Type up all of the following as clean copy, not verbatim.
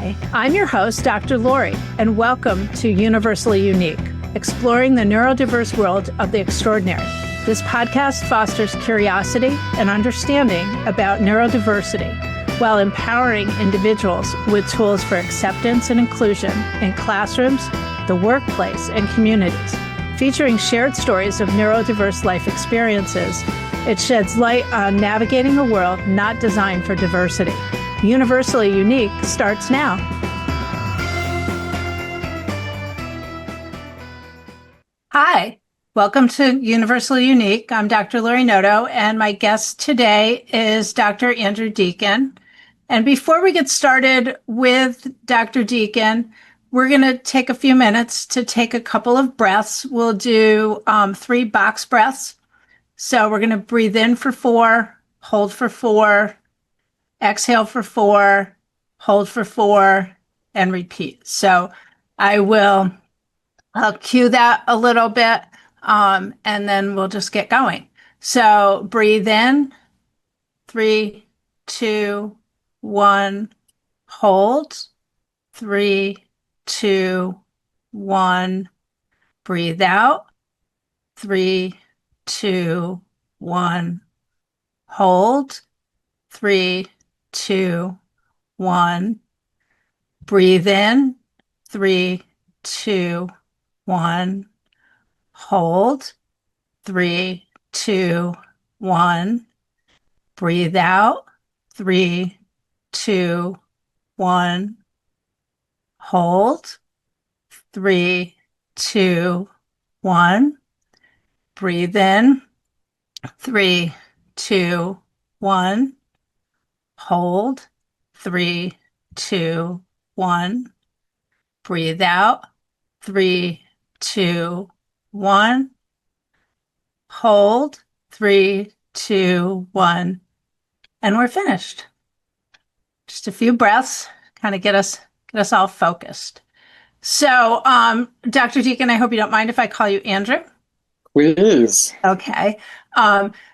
Hi, I'm your host, Dr. Lori, and welcome to Universally Unique, exploring the neurodiverse world of the extraordinary. This podcast fosters curiosity and understanding about neurodiversity while empowering individuals with tools for acceptance and inclusion in classrooms, the workplace, and communities. Featuring shared stories of neurodiverse life experiences, it sheds light on navigating a world not designed for diversity. Universally Unique starts now. Hi, welcome to Universally Unique. I'm Dr. Lori Noto, and my guest today is Dr. Andrew Deacon. And before we get started with Dr. Deacon, we're going to take a few minutes to take a couple of breaths. We'll do 3 box breaths. So we're going to breathe in for 4, hold for 4, exhale for 4, hold for 4, and repeat. So I'll cue that a little bit, and then we'll just get going. So breathe in, 3, 2, 1, hold, 3, 2, 1, breathe out, 3, 2, 1, hold, 3, 2, 1, breathe in, 3, 2, 1, hold, 3, 2, 1, breathe out, 3, 2, 1, hold, 3, 2, 1, breathe in, 3, 2, 1, hold, 3, 2, 1, breathe out, 3, 2, 1, hold, 3, 2, 1, and we're finished. Just a few breaths, kind of get us all focused. So, Dr. Deacon, I hope you don't mind if I call you Andrew. Please. Okay.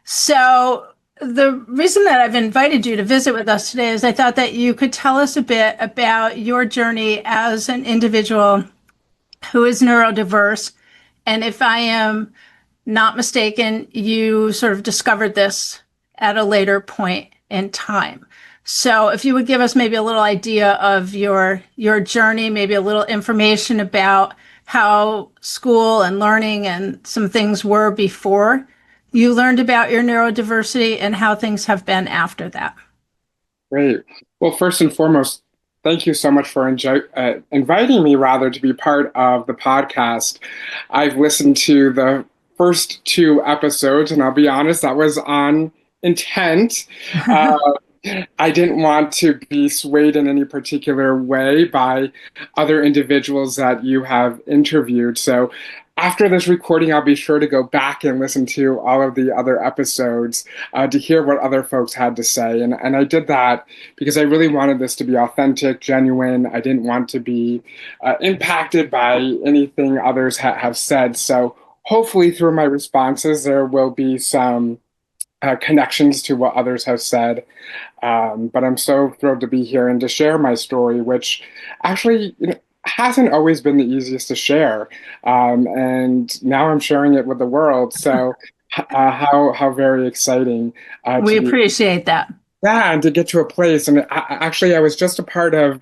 So the reason that I've invited you to visit with us today is I thought that you could tell us a bit about your journey as an individual who is neurodiverse. And if I am not mistaken, you sort of discovered this at a later point in time. So if you would give us maybe a little idea of your journey, maybe a little information about how school and learning and some things were before you learned about your neurodiversity and how things have been after that. Great. Well, first and foremost, thank you so much for inviting me, to be part of the podcast. I've listened to the first 2 episodes, and I'll be honest, that was on intent. I didn't want to be swayed in any particular way by other individuals that you have interviewed. So after this recording, I'll be sure to go back and listen to all of the other episodes to hear what other folks had to say. And I did that because I really wanted this to be authentic, genuine. I didn't want to be impacted by anything others have said. So hopefully through my responses, there will be some connections to what others have said. But I'm so thrilled to be here and to share my story, which actually hasn't always been the easiest to share. And now I'm sharing it with the world. So how very exciting. We appreciate that. Yeah, and to get to a place. And I was just a part of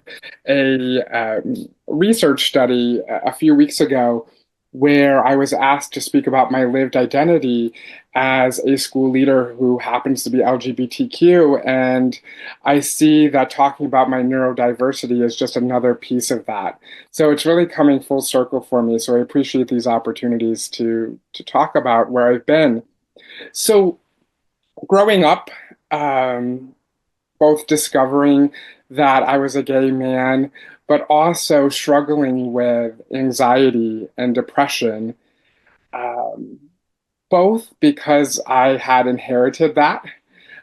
a research study a few weeks ago where I was asked to speak about my lived identity as a school leader who happens to be LGBTQ. And I see that talking about my neurodiversity is just another piece of that. So it's really coming full circle for me. So I appreciate these opportunities to talk about where I've been. So growing up, both discovering that I was a gay man, but also struggling with anxiety and depression, both because I had inherited that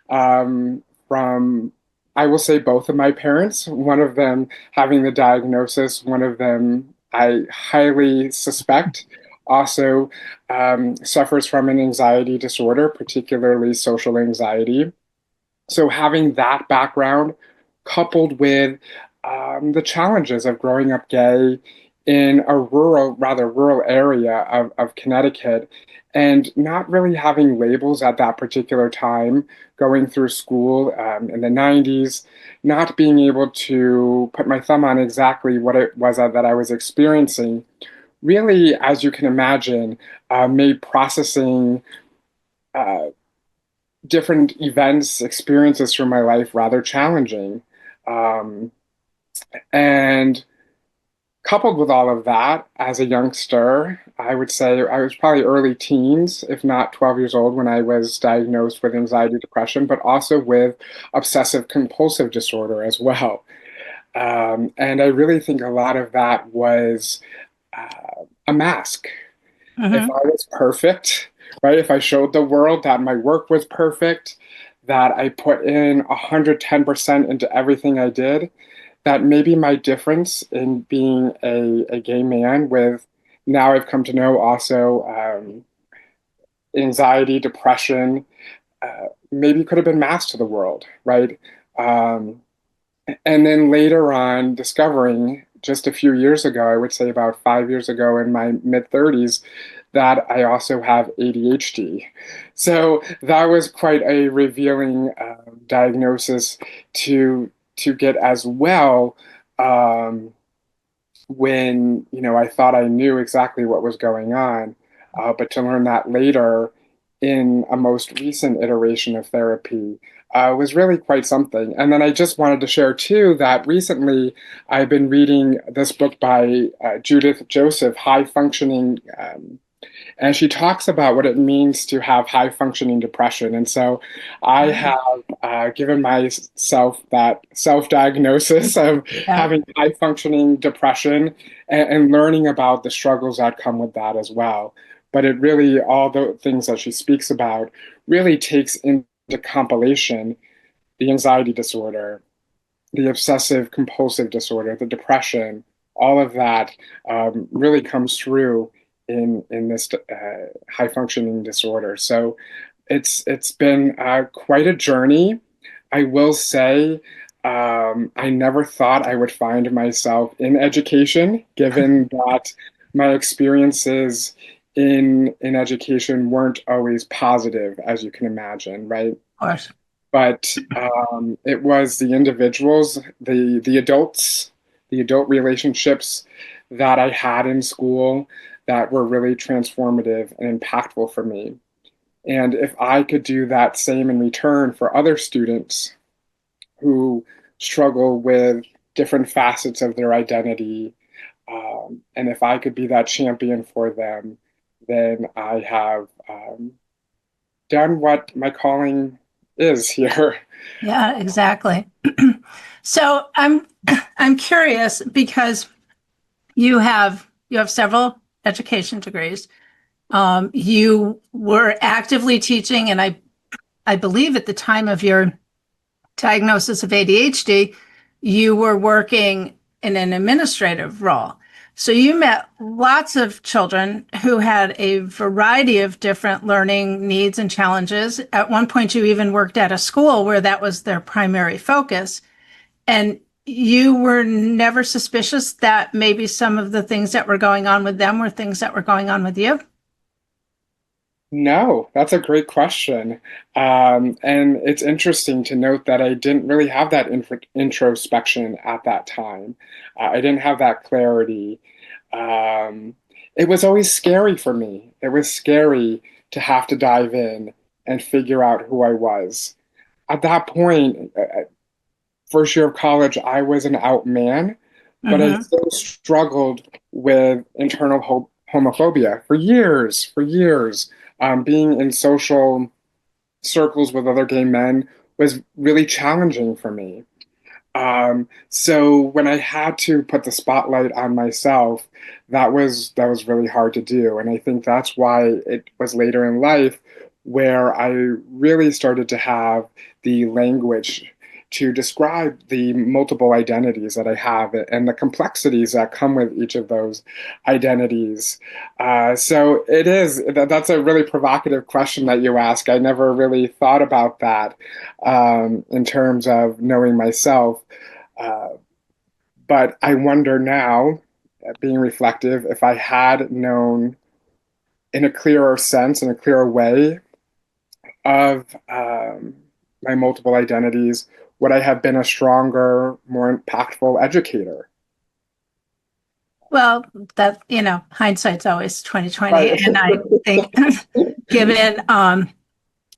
from, I will say, both of my parents, one of them having the diagnosis, one of them I highly suspect also suffers from an anxiety disorder, particularly social anxiety. So having that background coupled with the challenges of growing up gay in a rather rural area of Connecticut, and not really having labels at that particular time, going through school in the 90s, not being able to put my thumb on exactly what it was that I was experiencing, really, as you can imagine, made processing uh, different events, experiences from my life rather challenging. Um, and coupled with all of that, as a youngster, I would say I was probably early teens, if not 12 years old, when I was diagnosed with anxiety, depression, but also with obsessive compulsive disorder as well. And I really think a lot of that was a mask. If Hmm. I was perfect, right? If I showed the world that my work was perfect, that I put in 110% into everything I did, that maybe my difference in being a gay man with, now I've come to know also, anxiety, depression, maybe could have been masked to the world, right? Um, and then later on, discovering just a few years ago, I would say about 5 years ago in my mid 30s, that I also have ADHD. So that was quite a revealing diagnosis to get as well. Um, when I thought I knew exactly what was going on, but to learn that later in a most recent iteration of therapy was really quite something. And then I just wanted to share too that recently I've been reading this book by Judith Joseph, High Functioning, and she talks about what it means to have high functioning depression. And so I have given myself that self diagnosis of Yeah. having high functioning depression, and learning about the struggles that come with that as well. But it really, all the things that she speaks about really takes into compilation the anxiety disorder, the obsessive compulsive disorder, the depression, all of that really comes through in this high functioning disorder. So it's been quite a journey. I will say I never thought I would find myself in education, given that my experiences in education weren't always positive, as you can imagine, right? Of course. But it was the individuals, the adults, the adult relationships that I had in school that were really transformative and impactful for me. And if I could do that same in return for other students who struggle with different facets of their identity, and if I could be that champion for them, then I have done what my calling is here. Yeah, exactly. So I'm curious because you have several education degrees. You were actively teaching, and I believe at the time of your diagnosis of ADHD, you were working in an administrative role. So you met lots of children who had a variety of different learning needs and challenges. At one point, you even worked at a school where that was their primary focus. And you were never suspicious that maybe some of the things that were going on with them were things that were going on with you? No, that's a great question. And it's interesting to note that I didn't really have that introspection at that time. I didn't have that clarity. Um, it was always scary for me. It was scary to have to dive in and figure out who I was. At that point, first year of college, I was an out man, but I Mm-hmm. still struggled with internal homophobia for years. Being in social circles with other gay men was really challenging for me. So when I had to put the spotlight on myself, that was really hard to do. And I think that's why it was later in life where I really started to have the language to describe the multiple identities that I have and the complexities that come with each of those identities. So that's a really provocative question that you ask. I never really thought about that in terms of knowing myself. Uh, But I wonder now, being reflective, if I had known in a clearer sense, in a clearer way, of my multiple identities, would I have been a stronger, more impactful educator? Well, that, hindsight's always 2020. Right. And I think given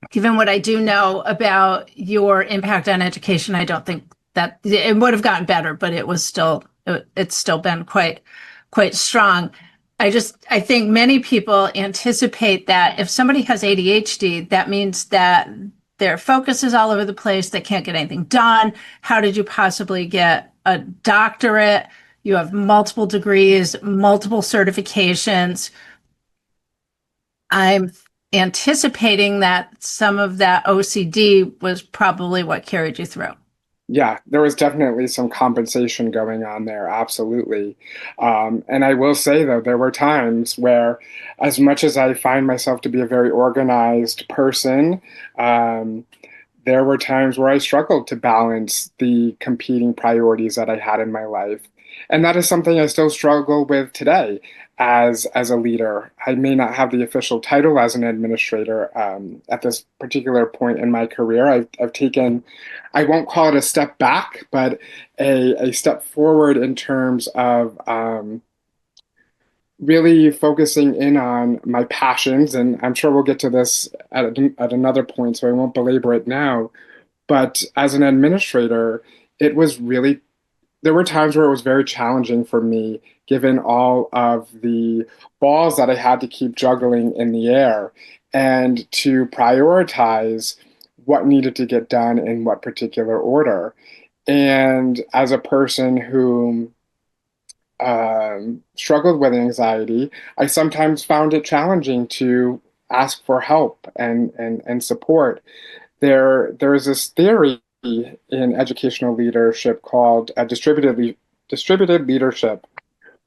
given what I do know about your impact on education, I don't think that it would have gotten better, but it's still been quite strong. I think many people anticipate that if somebody has ADHD, that means that their focus is all over the place. They can't get anything done. How did you possibly get a doctorate? You have multiple degrees, multiple certifications. I'm anticipating that some of that OCD was probably what carried you through. Yeah, there was definitely some compensation going on there, absolutely. And I will say, though, there were times where, as much as I find myself to be a very organized person, um, there were times where I struggled to balance the competing priorities that I had in my life. And that is something I still struggle with today as a leader. I may not have the official title as an administrator at this particular point in my career. I've taken, I won't call it a step back, but a step forward in terms of really focusing in on my passions. And I'm sure we'll get to this at another point, so I won't belabor it now. But as an administrator, it was really, there were times where it was very challenging for me, given all of the balls that I had to keep juggling in the air and to prioritize what needed to get done in what particular order. And as a person who struggled with anxiety, I sometimes found it challenging to ask for help and support. There is this theory in educational leadership called distributed leadership,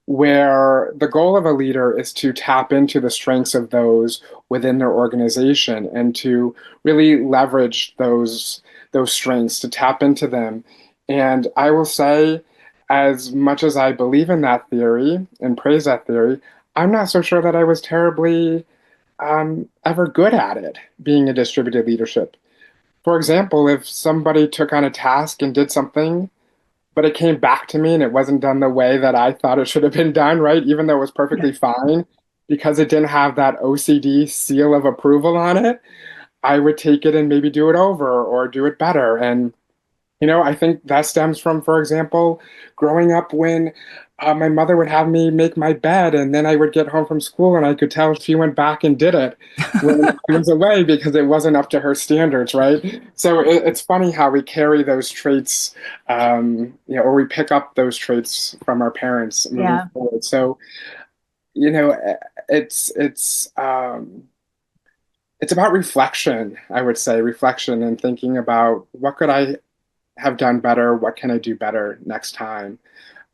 where the goal of a leader is to tap into the strengths of those within their organization and to really leverage those strengths, to tap into them. And I will say, as much as I believe in that theory and praise that theory, I'm not so sure that I was terribly ever good at it, being a distributed leadership. For example, if somebody took on a task and did something, but it came back to me and it wasn't done the way that I thought it should have been done, right? Even though it was perfectly fine, because it didn't have that OCD seal of approval on it, I would take it and maybe do it over or do it better. And I think that stems from, for example, growing up when my mother would have me make my bed, and then I would get home from school and I could tell she went back and did it when I was away because it wasn't up to her standards, right? So it's funny how we carry those traits, or we pick up those traits from our parents moving Yeah. forward. So, you know, it's it's um, it's about reflection, I would say, reflection and thinking about what could I have done better? What can I do better next time?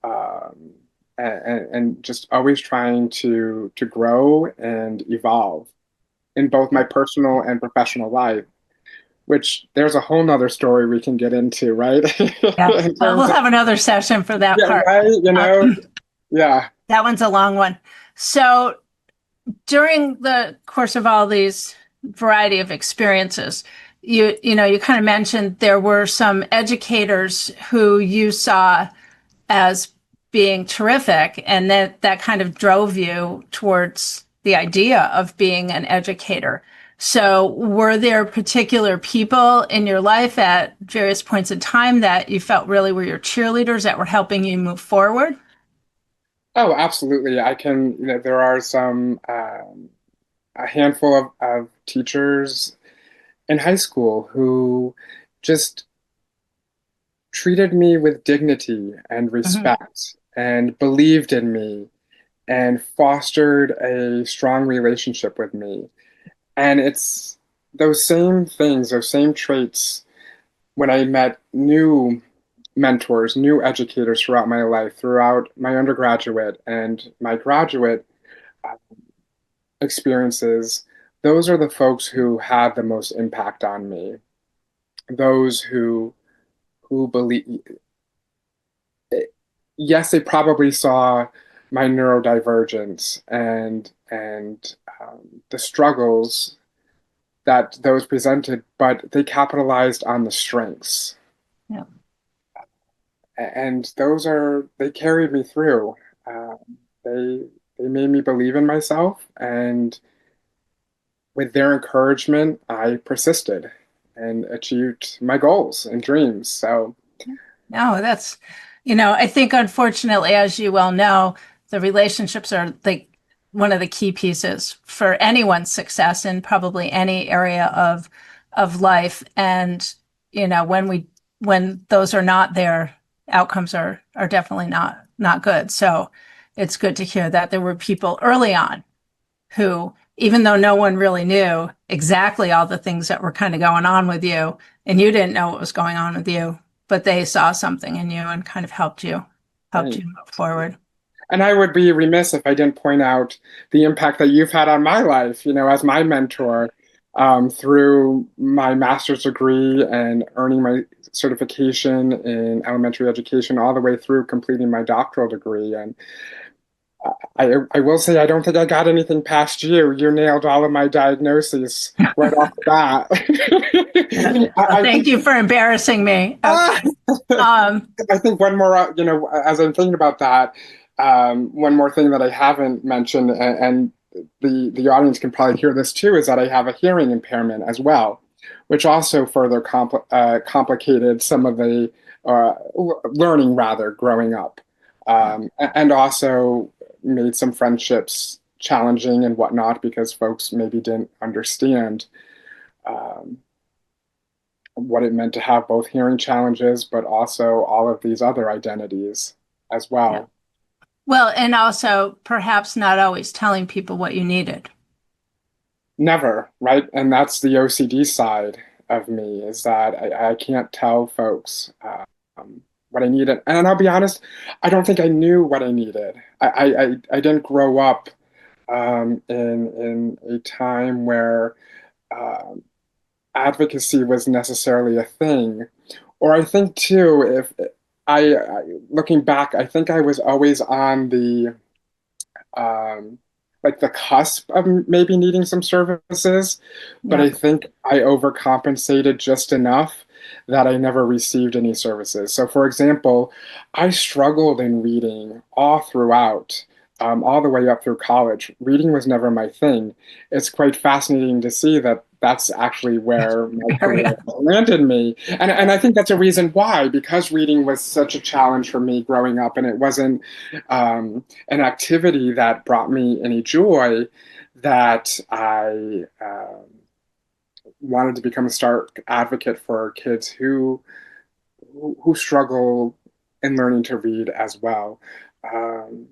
Um, and just always trying to grow and evolve in both my personal and professional life. Which there's a whole nother story we can get into, right? Yeah. In Well, we'll terms of, have another session for that yeah, part. right, Um, yeah. that one's a long one. So during the course of all these variety of experiences, you kind of mentioned there were some educators who you saw as being terrific, and that kind of drove you towards the idea of being an educator. So were there particular people in your life at various points in time that you felt really were your cheerleaders that were helping you move forward? Oh, absolutely. I can, there are a handful of teachers in high school who just treated me with dignity and Mhm. respect and believed in me and fostered a strong relationship with me. And it's those same things, those same traits when I met new mentors, new educators throughout my life, throughout my undergraduate and my graduate uh, experiences. Those are the folks who had the most impact on me. Those who believe yes, they probably saw my neurodivergence and the struggles that those presented, but they capitalized on the strengths. Yeah. And they carried me through. Um, they they made me believe in myself, and with their encouragement, I persisted and achieved my goals and dreams. So, No, that's, I think unfortunately, as you well know, the relationships are like one of the key pieces for anyone's success in probably any area of life. And, when those are not there, outcomes are definitely not good. So it's good to hear that there were people early on who, even though no one really knew exactly all the things that were kind of going on with you, and you didn't know what was going on with you, but they saw something in you and kind of helped you thanks. move forward. And I would be remiss if I didn't point out the impact that you've had on my life, as my mentor, through my master's degree and earning my certification in elementary education, all the way through completing my doctoral degree. And I will say, I don't think I got anything past you. You nailed all of my diagnoses right off the bat. Well, I thank think you for embarrassing me. Ah! Okay. Um, I think one more, as I'm thinking about that, one more thing that I haven't mentioned, and the audience can probably hear this too, is that I have a hearing impairment as well, which also further complicated some of the learning rather growing up, and also made some friendships challenging and whatnot because folks maybe didn't understand. Um, what it meant to have both hearing challenges, but also all of these other identities as yeah. well. Well, and also perhaps not always telling people what you needed. Never, right? And that's the OCD side of me is that I can't tell folks what I needed. And I'll be honest, I don't think I knew what I needed. I didn't grow up in a time where um, advocacy was necessarily a thing. Or I think too, if looking back, I think I was always on the like the cusp of maybe needing some services, but Yeah. I think I overcompensated just enough that I never received any services. So, for example, I struggled in reading all throughout, all the way up through college. Reading was never my thing. It's quite fascinating to see that that's actually where my career landed me. And I think that's a reason why, because reading was such a challenge for me growing up, and it wasn't an activity that brought me any joy, that I wanted to become a stark advocate for kids who struggle in learning to read as well. Um,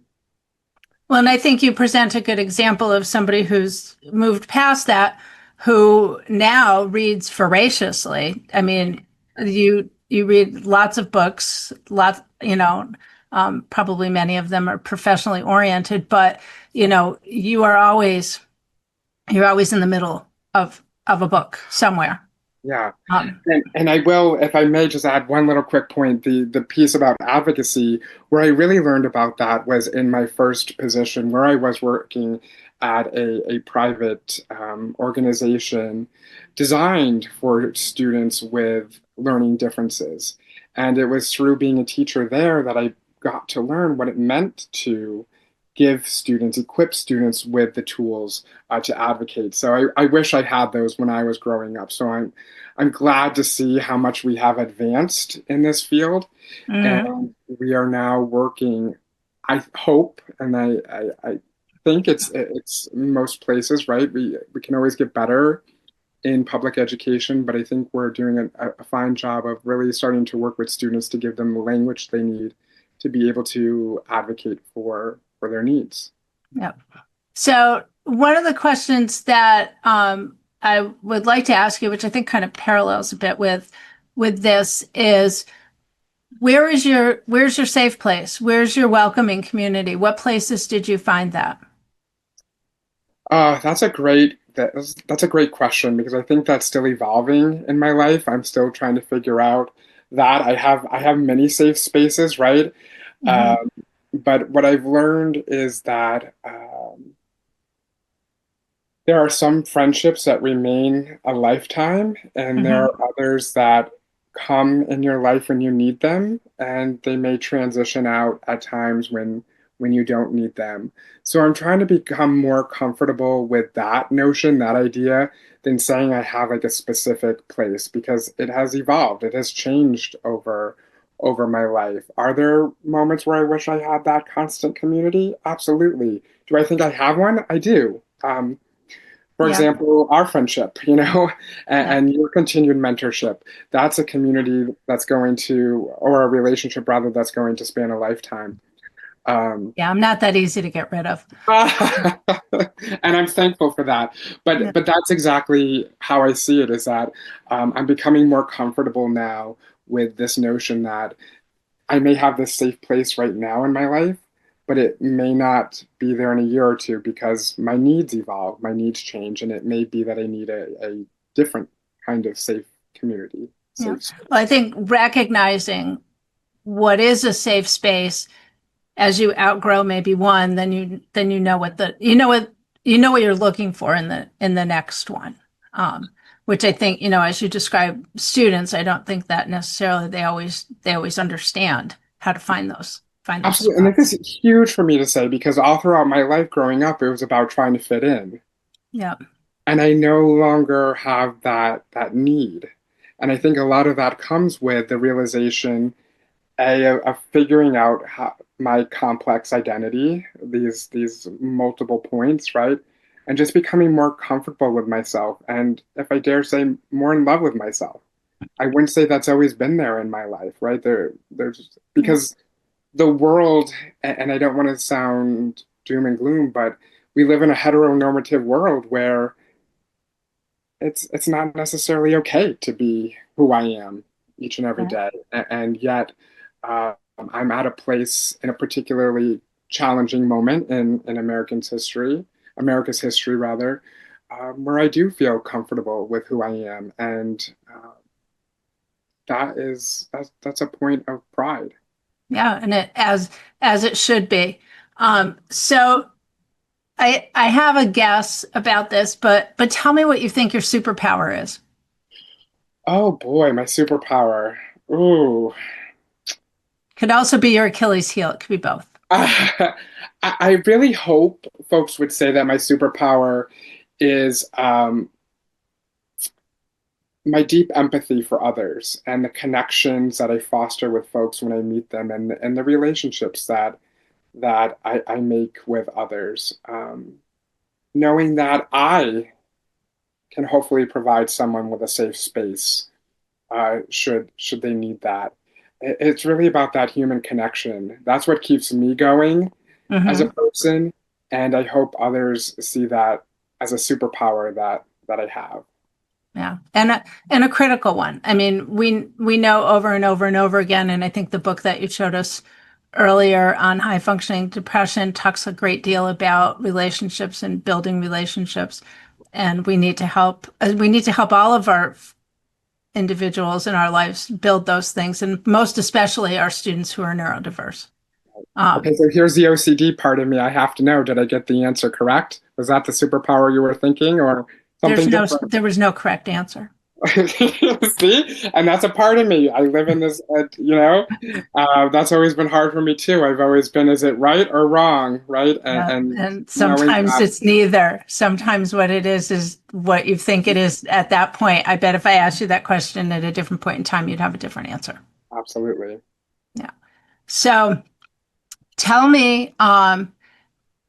Well, and I think you present a good example of somebody who's moved past that, who now reads voraciously. I mean, you read lots of books, probably many of them are professionally oriented, but you're always in the middle of a book somewhere. yeah. Um, And I will, if I may just add one little quick point, the piece about advocacy, where I really learned about that was in my first position where I was working at a private organization designed for students with learning differences. And it was through being a teacher there that I got to learn what it meant to equip students with the tools to advocate. So I wish I had those when I was growing up. So I'm glad to see how much we have advanced in this field, mhm. and we are now working. I hope, and I think it's most places, right? We can always get better in public education, but I think we're doing a fine job of really starting to work with students to give them the language they need to be able to advocate for their needs. Yep. So one of the questions that I would like to ask you, which I think kind of parallels a bit with this, is where's your safe place? Where's your welcoming community? What places did you find that? That's a great question because I think that's still evolving in my life. I'm still trying to figure out that I have many safe spaces, right? Hmm. But what I've learned is that there are some friendships that remain a lifetime, and there Hmm. are others that come in your life when you need them, and they may transition out at times when you don't need them. So I'm trying to become more comfortable with that notion, that idea, than saying I have like a specific place because it has evolved. It has changed over my life. Are there moments where I wish I had that constant community? Absolutely. Do I think I have one? I do. For Yeah. example, our friendship, Yeah. and your continued mentorship, that's a community that's going to, or a relationship rather, that's going to span a lifetime. Um, Yeah. I'm not that easy to get rid of. and I'm thankful for that. Yeah. But that's exactly how I see it, is that I'm becoming more comfortable now with this notion that I may have this safe place right now in my life, but it may not be there in a year or two because my needs evolve, my needs change, and it may be that I need a different kind of safe community, Yeah. safe Well, I space. think recognizing what is a safe space as you outgrow maybe one, then you know what you're looking for in the next one. Which I think, as you describe students, I don't think that necessarily they always understand how to find those Absolutely. And this spots. is huge for me to say because all throughout my life growing up, it was about trying to fit in. Yeah. And I no longer have that need. And I think a lot of that comes with the realization of figuring out how, my complex identity, these multiple points, right? And just becoming more comfortable with myself. And if I dare say, more in love with myself. I wouldn't say that's always been there in my life, right? There's Yeah. because the world, and I don't want to sound doom and gloom, but we live in a heteronormative world where it's not necessarily okay to be who I am each and every Yeah. day. And yet, I'm at a place in a particularly challenging moment in America's history rather, where I do feel comfortable with who I am, and that's a point of pride. Yeah. And as it should be. So I have a guess about this, but tell me what you think your superpower is. Oh boy, my superpower. Ooh. Could also be your Achilles heel. It could be both. I really hope folks would say that my superpower is my deep empathy for others and the connections that I foster with folks when I meet them, and the relationships that I make with others. Knowing that I can hopefully provide someone with a safe space, should they need that. It's really about that human connection. That's what keeps me going as a Hmm. person, and I hope others see that as a superpower that I have. Yeah, and a critical one. I mean, we know over and over and over again, and I think the book that you showed us earlier on high functioning depression talks a great deal about relationships and building relationships, and we need to help all of our individuals in our lives build those things, and most especially our students who are neurodiverse. Okay, Um, so here's the OCD part of me. I have to know, did I get the answer correct? Was that the superpower you were thinking, or something different? there was no correct answer. See, and that's a part of me. I live in this, that's always been hard for me too. I've always been, is it right or wrong, right? Yeah, And and knowing sometimes that, it's neither. Sometimes what it is what you think it is at that point. I bet if I asked you that question at a different point in time, you'd have a different answer. absolutely. Yeah. So tell me,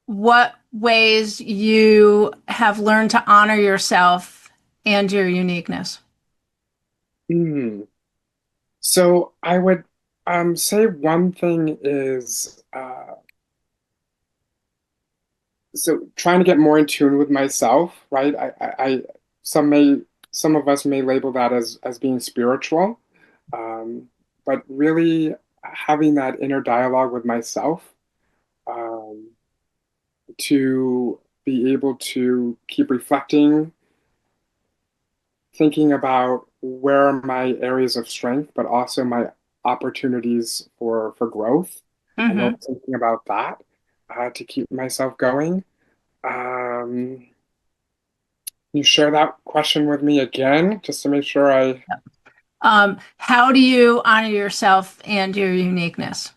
what ways you have learned to honor yourself and your uniqueness. Hmm. So I would say one thing is so trying to get more in tune with myself, right? Some may some of us may label that as being spiritual, um, but really having that inner dialogue with myself, um, to be able to keep reflecting, thinking about where are my areas of strength, but also my opportunities for growth. and Mm-hmm. always thinking about that to keep myself going. Can you share that question with me again, just to make sure I... How do you honor yourself and your uniqueness?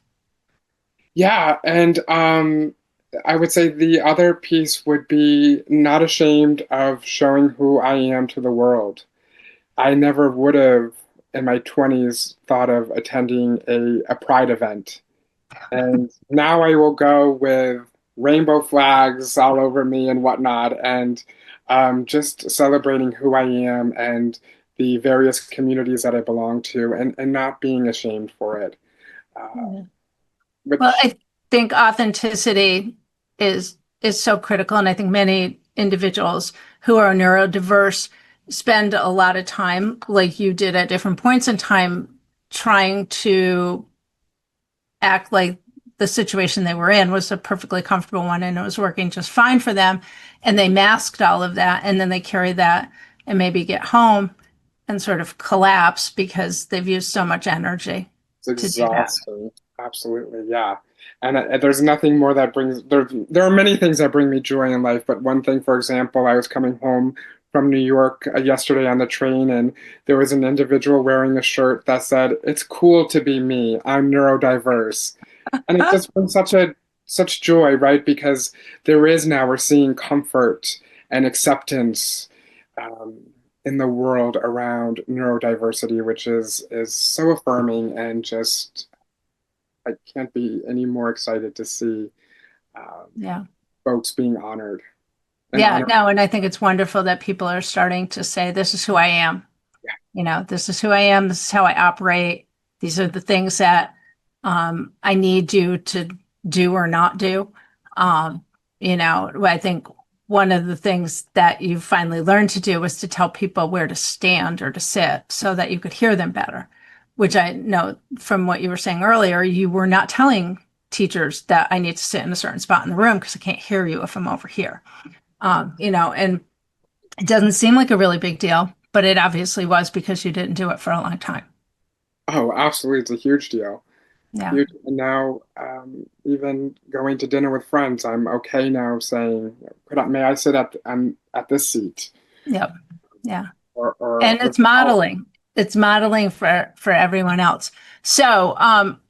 Yeah, and I would say the other piece would be not ashamed of showing who I am to the world. I never would have in my 20s thought of attending a pride event. And now I will go with rainbow flags all over me and whatnot, and just celebrating who I am and the various communities that I belong to, and not being ashamed for it. Uh, Yeah. Well, which, I think authenticity is so critical, and I think many individuals who are neurodiverse spend a lot of time, like you did at different points in time, trying to act like the situation they were in was a perfectly comfortable one and it was working just fine for them. And they masked all of that, and then they carry that and maybe get home and sort of collapse because they've used so much energy it's to do that. exhausting. Absolutely, yeah. And there's nothing more that brings there. There are many things that bring me joy in life, but one thing, for example, I was coming home from New York yesterday on the train, and there was an individual wearing a shirt that said, "It's cool to be me. I'm neurodiverse," and it just brings such joy, right? Because there is now we're seeing comfort and acceptance. Um, in the world around neurodiversity, which is so affirming, and just I can't be any more excited to see Yeah. folks being honored and Yeah, honored. no, and I think it's wonderful that people are starting to say, this is who I am. Yeah, This is who I am. This is how I operate. These are the things that I need you to do or not do. I think one of the things that you finally learned to do was to tell people where to stand or to sit so that you could hear them better, which I know from what you were saying earlier, you were not telling teachers that I need to sit in a certain spot in the room because I can't hear you if I'm over here. And it doesn't seem like a really big deal, but it obviously was because you didn't do it for a long time. oh, absolutely, it's a huge deal. Yeah. Huge. And now, even going to dinner with friends, I'm okay now saying, may I sit at this seat?" Yep. Yeah. Or And it's modeling. It's modeling for everyone else. So,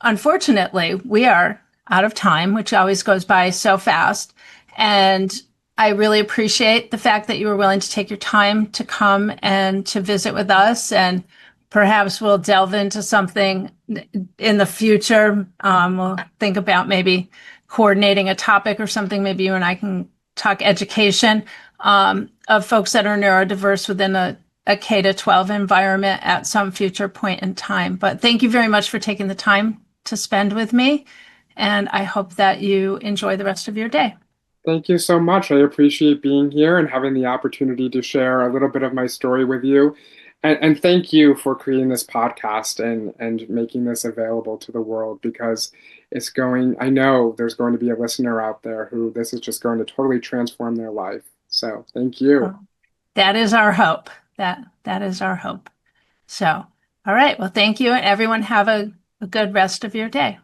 unfortunately, we are out of time, which always goes by so fast. And I really appreciate the fact that you were willing to take your time to come and to visit with us. And perhaps we'll delve into something in the future. We'll think about maybe coordinating a topic or something. Maybe you and I can talk education of folks that are neurodiverse within a K to 12 environment at some future point in time. But thank you very much for taking the time to spend with me. And I hope that you enjoy the rest of your day. Thank you so much. I appreciate being here and having the opportunity to share a little bit of my story with you. And thank you for creating this podcast and making this available to the world, because I know there's going to be a listener out there who this is just going to totally transform their life. So thank you. That is our hope. That is our hope. So, all right. Well, thank you. And everyone have a good rest of your day.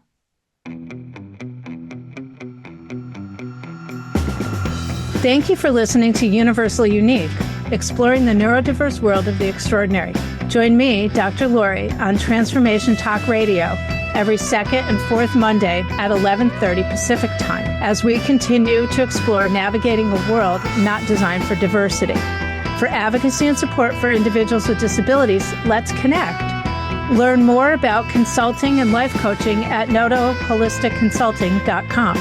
Thank you for listening to Universally Unique, exploring the neurodiverse world of the extraordinary. Join me, Dr. Lori, on Transformation Talk Radio every second and fourth Monday at 11:30 Pacific Time as we continue to explore navigating a world not designed for diversity. For advocacy and support for individuals with disabilities, let's connect. Learn more about consulting and life coaching at notoholisticconsulting.com.